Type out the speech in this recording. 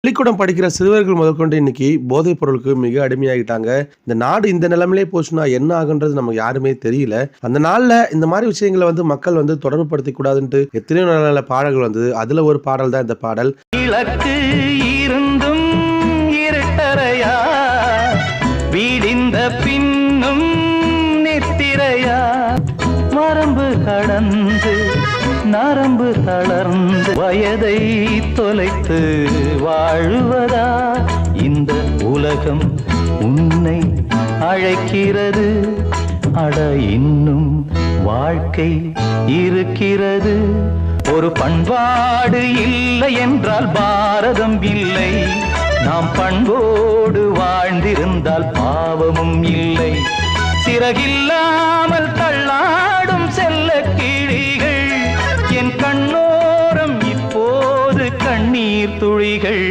பள்ளிக்கூடம் படிக்கிற சிறுவர்கள் முதற்கொண்டு இன்னைக்கு போதைப் பொருளுக்கு மிக அடிமையாகிட்டாங்க. இந்த நாடு இந்த நிலைமையிலே போச்சுன்னா என்ன ஆகுன்றது நமக்கு யாருமே தெரியல. அந்த நாள்ல இந்த மாரி விஷயங்கள மக்கள் தொடர்புபடுத்திக் கூடாதுன்ட்டு எத்தனையோ நல்ல நல்ல பாடல்கள் வந்தது. அதுல ஒரு பாடல் தான் இந்த பாடல். விளக்கு இருந்தும் இருட்டறையா, வீடிந்த பின்னும் நித்திரையா, வரம்பு கடந்து நரம்பு தளர்ந்து வயதை தொலைத்து வாழுவதா, இந்த உலகம் உன்னை அழைக்கிறது. அட இன்னும் வாழ்க்கை இருக்கிறது. ஒரு பண்பாடு இல்லை என்றால் பாரதம் இல்லை. நாம் பண்போடு வாழ்ந்திருந்தால் பாவமும் இல்லை. சிறகில்லாமல் தள்ளாடும் செல்ல கிளிகள், என் கண்ணோரம் இப்போது கண்ணீர் துளிகள்.